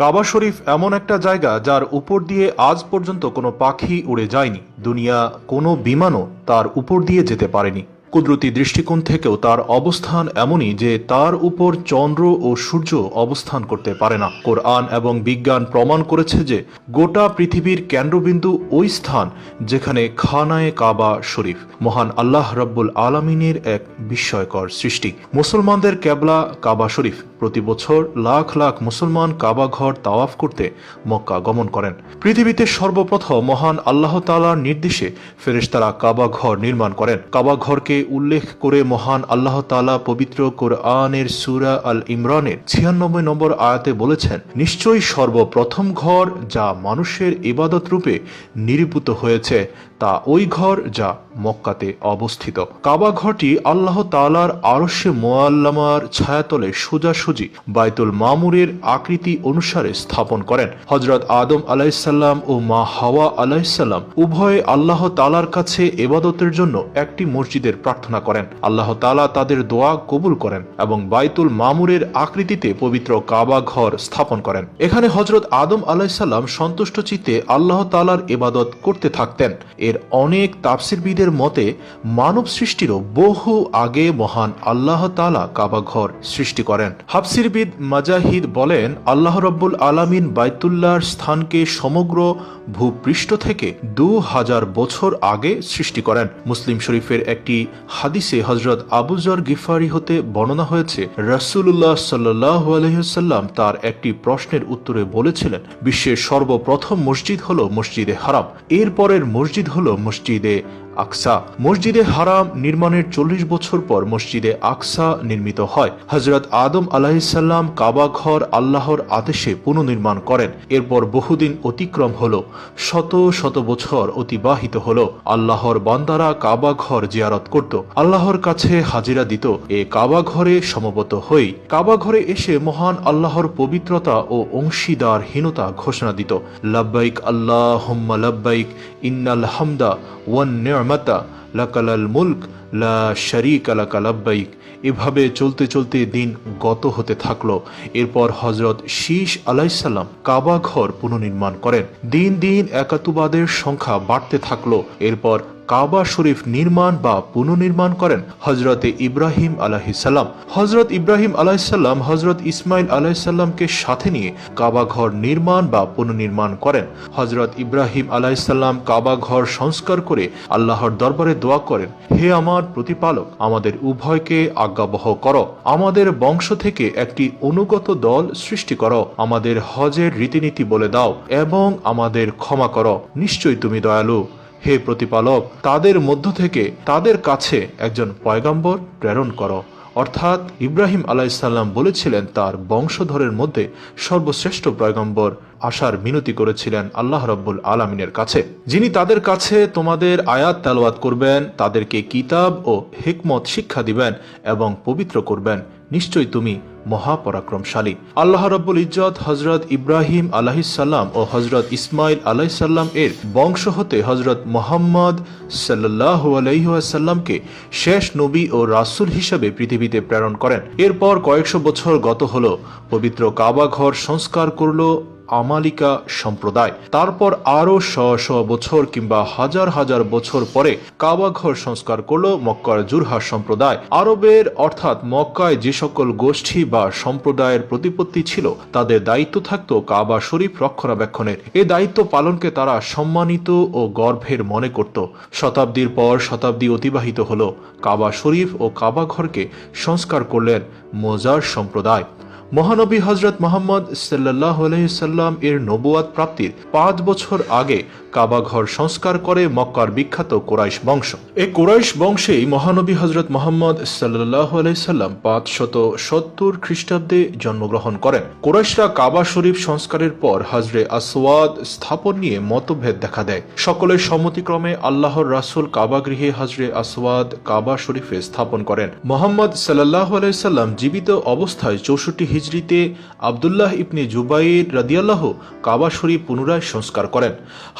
কাবা শরীফ এমন একটা জায়গা যার উপর দিয়ে আজ পর্যন্ত কোনো পাখি উড়ে যায়নি, দুনিয়া কোনো বিমানও তার উপর দিয়ে যেতে পারেনি। কুদরতি দৃষ্টিকোণ থেকেও তার অবস্থান এমনই যে তার উপর চন্দ্র ও সূর্য অবস্থান করতে পারে না। কোরআন এবং বিজ্ঞান প্রমাণ করেছে যে গোটা পৃথিবীর কেন্দ্রবিন্দু ওই স্থান যেখানে খানায়ে কাবা শরীফ। মহান আল্লাহ রাব্বুল আলামিনের এক বিস্ময়কর সৃষ্টি। মুসলমানদের কেবলা কাবা শরীফ। প্রতি বছর লাখ লাখ মুসলমান কাবা ঘর তাওয়াফ করতে মক্কা গমন করেন। পৃথিবীতে সর্বপ্রথম মহান আল্লাহ তাআলার নির্দেশে ফেরেশতারা কাবা ঘর নির্মাণ করেন। কাবা ঘরকে উল্লেখ করে মহান আল্লাহ তাআলা পবিত্র কোরআনের সূরা আল ইমরানের 96 নম্বর আয়াতে বলেছেন, নিশ্চয়ই সর্বপ্রথম ঘর যা মানুষের ইবাদত রূপে নিরূপিত হয়েছে তা ওই ঘর যা মক্কাতে অবস্থিত। কাবা ঘরটি আল্লাহ তাআলার আরশে মুআল্লামার ছায়াতলে সোজাসুজি বাইতুল মামুরের আকৃতি অনুসারে স্থাপন করেন। হযরত আদম আলাইহিসসালাম ও মা হাওয়া আলাইহিসসালাম উভয়ে আল্লাহ তাআলার কাছে ইবাদতের জন্য একটি মসজিদের প্রার্থনা করেন। আল্লাহ তাআলা তাদের দোয়া কবুল করেন এবং বাইতুল মামুরের আকৃতিতে পবিত্র কাবা ঘর স্থাপন করেন। এখানে হযরত আদম আলাইহিসসালাম সন্তুষ্ট চিত্তে আল্লাহ তাআলার ইবাদত করতে থাকতেন। এর অনেক তাফসীরবিদের মতে মানব সৃষ্টিরও বহু আগে মহান আল্লাহ তাআলা কাবা ঘর সৃষ্টি করেন। তাফসীরবিদ মাজাহিদ বলেন, আল্লাহ রাব্বুল আলামিন বাইতুল্লাহর স্থানকে সমগ্র ভূপৃষ্ঠ থেকে 2000 বছর আগে সৃষ্টি করেন। মুসলিম শরীফের একটি হাদিসে হযরত আবু যর গিফারি হতে বর্ণনা হয়েছে, রাসূলুল্লাহ সাল্লাল্লাহু আলাইহি ওয়াসাল্লাম তার একটি প্রশ্নের উত্তরে বলেছিলেন, বিশ্বের সর্বপ্রথম মসজিদ হলো মসজিদে হারাম, এর পরের মসজিদ হলো মসজিদে আকসা। মসজিদে হারাম নির্মাণের 40 বছর পর মসজিদে আকসা নির্মিত হয়। হযরত আদম আলাইহিসসালাম কাবা ঘর আল্লাহর আদেশে পুনর্নির্মাণ করেন। এরপর বহুদিন অতিক্রম হলো, শত শত বছর অতিবাহিত হলো। আল্লাহর বান্দারা কাবা ঘর জিয়ারত করত, আল্লাহর কাছে হাজিরা দিত। এ কাবা ঘরে সমবেত হই কাবা ঘরে এসে মহান আল্লাহর পবিত্রতা ও অংশীদারহীনতা ঘোষণা দিত। লাব্বাইক আল্লাহুম্মা লাব্বাইক ইন্নাল হামদা ওয়ান নি'মাতা লাকাল মুলক লা শারীকা লাকা লাব্বাইক। এভাবে চলতে চলতে দিন গত হতে থাকলো। এরপর হযরত শীশ আলাইহিসসালাম কাবা ঘর পুনর্নির্মাণ করেন। দিন দিন একাতুবাদের সংখ্যা বাড়তে থাকলো। এরপর কাবা শরীফ নির্মাণ বা পুনর্নির্মাণ করেন হযরতে ইব্রাহিম আলাইহিসসালাম। হযরত ইব্রাহিম আলাইহিসসালাম হযরত ইসমাইল আলাইহিসসালামকে সাথে নিয়ে কাবা ঘর নির্মাণ বা পুনর্নির্মাণ করেন। হযরত ইব্রাহিম আলাইহিসসালাম কাবা ঘর সংস্কার করে আল্লাহর দরবারে দোয়া করেন, হে আমার প্রতিপালক, আমাদের উভয়কে আজ্ঞাবহ করো, আমাদের বংশ থেকে একটি অনুগত দল সৃষ্টি করো, আমাদের হজের রীতিনীতি বলে দাও এবং আমাদের ক্ষমা করো, নিশ্চয়ই তুমি দয়ালু। হে প্রতিপালক, তাদের মধ্য থেকে তাদের কাছে একজন পয়গম্বর প্রেরণ করো। অর্থাৎ ইব্রাহিম আলাইহিসসালাম বলেছিলেন তার বংশধরের মধ্যে সর্বশ্রেষ্ঠ পয়গম্বর আসার মিনতি করেছিলেন আল্লাহ রাব্বুল আলামিনের কাছে, যিনি তাদের কাছে তোমাদের আয়াত তেলাওয়াত করবেন, তাদেরকে কিতাব ও হিকমত শিক্ষা দিবেন এবং পবিত্র করবেন, নিশ্চয়ই তুমি মহাপরাক্রমশালী। আল্লাহ রাব্বুল ইজ্জত হযরত ইব্রাহিম আলাইহিসসালাম ও হযরত ইসমাইল আলাইহিসসালাম এর বংশ হতে হযরত মুহাম্মদ সাল্লাল্লাহু আলাইহি ওয়াসাল্লামকে শেষ নবী ও রাসূল হিসেবে পৃথিবীতে প্রেরণ করেন। এরপর কয়েকশো বছর গত হলো, পবিত্র কাবা ঘর সংস্কার করলো আমালিকা সম্প্রদায়। তারপর আরো শ বছর কিংবা হাজার হাজার বছর পরে কাবা ঘর সংস্কার করলো মক্কার জুরহা সম্প্রদায়। আরবের অর্থাৎ মক্কায় যে সকল গোষ্ঠী বা সম্প্রদায়ের প্রতিপত্তি ছিল তাদের দায়িত্ব থাকতো কাবা শরীফ রক্ষণাবেক্ষণের। এই দায়িত্ব পালনকে তারা সম্মানিত ও গর্বের মনে করত। শতাব্দীর পর শতাব্দী অতিবাহিত হলো, কাবা শরীফ ও কাবা ঘরকে সংস্কার করলেন মোজার সম্প্রদায়। মহানবী হযরত মুহাম্মদ সাল্লাল্লাহু আলাইহি সাল্লাম এর নবুয়াত প্রাপ্তির 5 বছর আগে কাবা ঘর সংস্কার করে মক্কার বিখ্যাত কুরাইশ বংশ। এই কুরাইশ বংশেই মহানবী হযরত মুহাম্মদ সাল্লাল্লাহু আলাইহি সাল্লাম 570 খ্রিস্টাব্দে জন্মগ্রহণ করেন। কুরাইশরা কাবা শরীফ সংস্কারের পর হাজরে আসওয়াদ স্থাপন নিয়ে মতভেদ দেখা দেয়। সকলের সম্মতিক্রমে আল্লাহর রাসূল কাবা গৃহে হাজরে আসওয়াদ কাবা শরীফে স্থাপন করেন। মুহাম্মদ সাল্লাল্লাহু আলাইহি সাল্লাম জীবিত অবস্থায় 64 হিজরিতে আব্দুল্লাহ ইবনে জুবাইর রাদিয়াল্লাহু কাবা শরীফ পুনরায় সংস্কার করেন।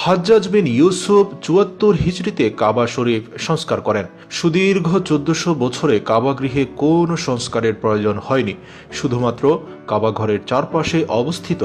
হাজ্জাজ বিন ইউসুফ 74 হিজরিতে কাবা শরীফ সংস্কার করেন। সুদীর্ঘ 1400 বছরে কাবা গৃহে কোনো সংস্কারের প্রয়োজন হয়নি, শুধুমাত্র কাবাঘরের চারপাশে অবস্থিত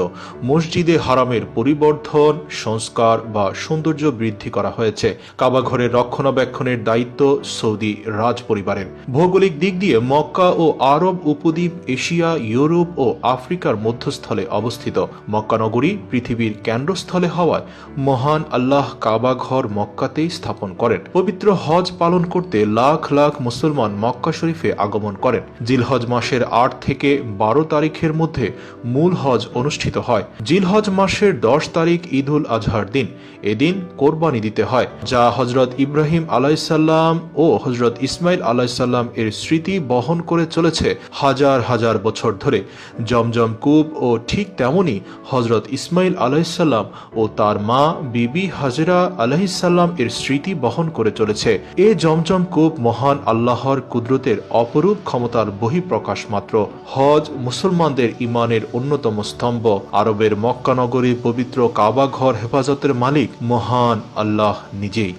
মসজিদে হারামের পরিবর্ধন, সংস্কার বা সৌন্দর্য বৃদ্ধি করা হয়েছে। কাবাঘরের রক্ষণাবেক্ষণের দায়িত্ব সৌদি রাজ পরিবারের। ভৌগোলিক দিক দিয়ে মক্কা ও আরব উপদ্বীপ এশিয়া, ইউরোপ ও আফ্রিকার মধ্যস্থলে অবস্থিত। মক্কা নগরী পৃথিবীর কেন্দ্রস্থলে হওয়ায় মহান আল্লাহ কাবাঘর মক্কাতেই স্থাপন করেন। পবিত্র হজ পালন করতে লাখ লাখ মুসলমান মক্কা শরীফে আগমন করেন। জিলহজ মাসের 8 থেকে 12 তারিখের মধ্যে মূল হজ অনুষ্ঠিত হয়। জিলহজ মাসের 10 তারিখ ঈদুল আজহার দিন। এদিন কোরবানি দিতে হয়, যা হজরত ইব্রাহিম আলাইসাল্লাম ও হজরত ইসমাইল আলাইসাল্লাম এর স্মৃতি বহন করে চলেছে হাজার হাজার বছর ধরে। জমজম কূপ ও ঠিক তেমনি হজরত ইসমাইল আলাইসাল্লাম ও তার মা বিবি হাজরা আলাইসাল্লাম এর স্মৃতি বহন করে চলেছে। এ জমজম কূপ মহান আল্লাহর কুদরতের অপরূপ ক্ষমতার বহিঃপ্রকাশ মাত্র। হজ মুসলমানদের ইমানের অন্যতম স্তম্ভ। আরবের মক্কা নগরী পবিত্র কাবা ঘর হেফাজতের মালিক মহান আল্লাহ নিজেই।